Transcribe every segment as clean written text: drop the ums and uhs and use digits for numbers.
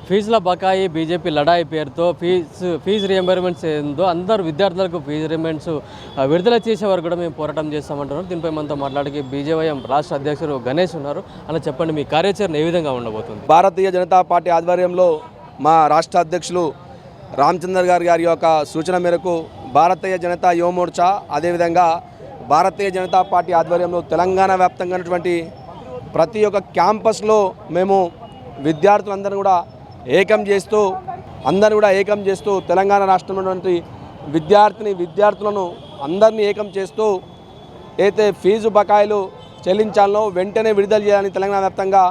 ఫీజుల బకాయి బీజేపీ లడాయి పేరుతో ఫీజు రియంబర్మెంట్స్ ఏందో అందరు విద్యార్థులకు ఫీజు రియంబర్మెంట్స్ విడుదల చేసే వరకు కూడా మేము పోరాటం చేస్తామంటున్నారు. దీనిపై మనతో మాట్లాడికి బీజేవైఎం రాష్ట్ర అధ్యక్షుడు గణేష్ ఉన్నారు. అలా చెప్పండి, మీ కార్యాచరణ ఏ విధంగా ఉండబోతుంది? భారతీయ జనతా పార్టీ ఆధ్వర్యంలో మా రాష్ట్ర అధ్యక్షులు రామచందర్ గారి యొక్క సూచన మేరకు భారతీయ జనతా యువ మోర్చా అదేవిధంగా భారతీయ జనతా పార్టీ ఆధ్వర్యంలో తెలంగాణ వ్యాప్తంగా ఉన్నటువంటి ప్రతి ఒక్క క్యాంపస్లో మేము విద్యార్థులందరినీ కూడా ఏకం చేస్తూ తెలంగాణ రాష్ట్రంలో ఉన్నటువంటి విద్యార్థులను అందరినీ ఏకం చేస్తూ అయితే ఫీజు బకాయిలు చెల్లించాలో వెంటనే విడుదల చేయాలని తెలంగాణ వ్యాప్తంగా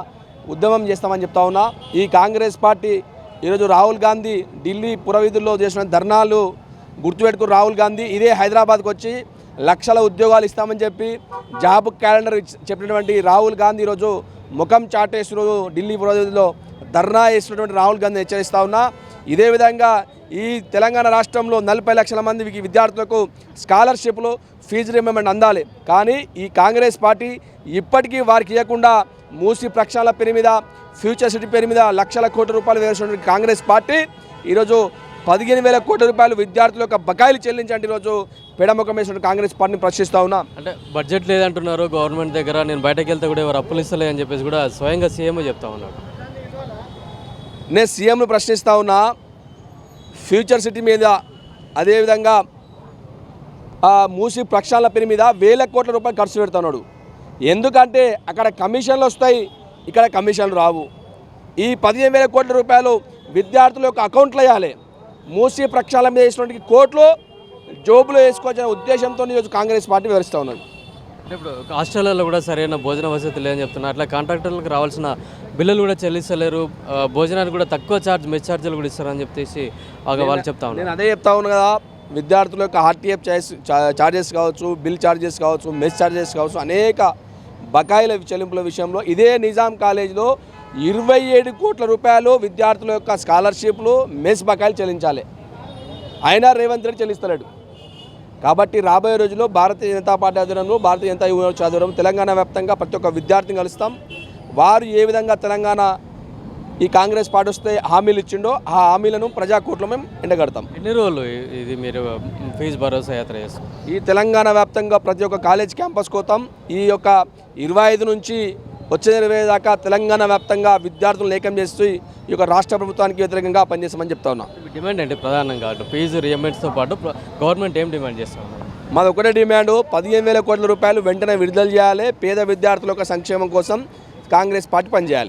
ఉద్యమం చేస్తామని చెప్తా ఉన్నా. ఈ కాంగ్రెస్ పార్టీ ఈరోజు రాహుల్ గాంధీ ఢిల్లీ పురవీధుల్లో చేసిన ధర్నాలు గుర్తుపెట్టుకుని రాహుల్ గాంధీ ఇదే హైదరాబాద్కు వచ్చి లక్షల ఉద్యోగాలు ఇస్తామని చెప్పి జాబ్ క్యాలెండర్ చెప్పినటువంటి రాహుల్ గాంధీ ఈరోజు ముఖం చాటేసి ఢిల్లీ పురవీధుల్లో ధర్నా చేసినటువంటి రాహుల్ గాంధీ హెచ్చరిస్తూ ఉన్నా. ఇదే విధంగా ఈ తెలంగాణ రాష్ట్రంలో 40 లక్షల మందికి విద్యార్థులకు స్కాలర్షిప్లు ఫీజు రియంబర్స్మెంట్ అందాలి. కానీ ఈ కాంగ్రెస్ పార్టీ ఇప్పటికీ వారికి ఇవ్వకుండా మూసి ప్రక్షాళన పేరు మీద ఫ్యూచర్ సిటీ పేరు మీద లక్షల కోట్ల రూపాయలు వేసినటువంటి కాంగ్రెస్ పార్టీ ఈరోజు 15,000 కోట్ల రూపాయలు విద్యార్థుల యొక్క బకాయిలు చెల్లించండి ఈరోజు పెడముఖం వేసిన కాంగ్రెస్ పార్టీని ప్రశ్నిస్తూ ఉన్నా. అంటే బడ్జెట్ లేదంటున్నారు గవర్నమెంట్ దగ్గర, నేను బయటకు వెళ్తే కూడా ఎవరు అప్పులు ఇస్తలే అని చెప్పేసి కూడా స్వయంగా సీఎం చెప్తా ఉన్నాడు. నేను సీఎంను ప్రశ్నిస్తూ ఉన్నా. ఫ్యూచర్ సిటీ మీద అదేవిధంగా మూసి ప్రక్షాళన పేరు మీద 1,000 కోట్ల రూపాయలు ఖర్చు పెడుతున్నాడు. ఎందుకంటే అక్కడ కమిషన్లు వస్తాయి, ఇక్కడ కమిషన్లు రావు. ఈ 15,000 కోట్ల రూపాయలు విద్యార్థుల యొక్క అకౌంట్లో వేయాలి. మూసి ప్రక్షాళన మీద వేసినటువంటి కోట్లు జోబులో వేసుకోవాల్సిన ఉద్దేశంతో ఈరోజు కాంగ్రెస్ పార్టీ వివరిస్తూ ఉన్నది. అంటే ఇప్పుడు హాస్టళ్లలో కూడా సరైన భోజన వసతి లేదని చెప్తున్నారు. అట్లా కాంట్రాక్టర్లకు రావాల్సిన బిల్లులు కూడా చెల్లిస్తలేరు, భోజనానికి కూడా తక్కువ మెస్ ఛార్జీలు కూడా ఇస్తారని చెప్పేసి వాళ్ళు చెప్తా ఉన్నారు. నేను అదే చెప్తా ఉన్నాను కదా, విద్యార్థుల యొక్క ఆర్టీఎఫ్ ఛార్జెస్ కావచ్చు, బిల్ ఛార్జెస్ కావచ్చు, మెస్ ఛార్జెస్ కావచ్చు, అనేక బకాయిల చెల్లింపుల విషయంలో ఇదే నిజాం కాలేజీలో 27 కోట్ల రూపాయలు విద్యార్థుల యొక్క స్కాలర్షిప్లు మెస్ బకాయిలు చెల్లించాలి. అయినా రేవంత్ రెడ్డి చెల్లిస్తలేడు. కాబట్టి రాబోయే రోజుల్లో భారతీయ జనతా పార్టీ ఆధ్వర్యంలో భారతీయ జనతా యువ మోర్చా ఆధ్వర్యంలో తెలంగాణ వ్యాప్తంగా ప్రతి ఒక్క విద్యార్థిని కలుస్తాం. వారు ఏ విధంగా తెలంగాణ ఈ కాంగ్రెస్ పార్టీ వస్తే హామీలు ఇచ్చిండో ఆ హామీలను ప్రజాకోర్టులో మేము ఎండగడతాం. ఎన్ని రోజులు ఇది మీరు ఫీజు భరోసా యాత్ర చేస్తాం? ఈ తెలంగాణ వ్యాప్తంగా ప్రతి ఒక్క కాలేజ్ క్యాంపస్ కోతాం. ఈ యొక్క 25 నుంచి వచ్చే 20 దాకా తెలంగాణ వ్యాప్తంగా విద్యార్థులను ఏకం చేస్తూ ఈ యొక్క రాష్ట్ర ప్రభుత్వానికి వ్యతిరేకంగా పనిచేస్తామని చెప్తా ఉన్నా. డిమాండ్ అంటే ప్రధానంగా ఫీజు రియంబర్స్మెంట్స్తో పాటు గవర్నమెంట్ ఏం డిమాండ్ చేస్తా ఉన్నారు? మాది ఒకటే డిమాండ్, 15,000 కోట్ల రూపాయలు వెంటనే విడుదల చేయాలి. పేద విద్యార్థుల యొక్క సంక్షేమం కోసం కాంగ్రెస్ పార్టీ పనిచేయాలి.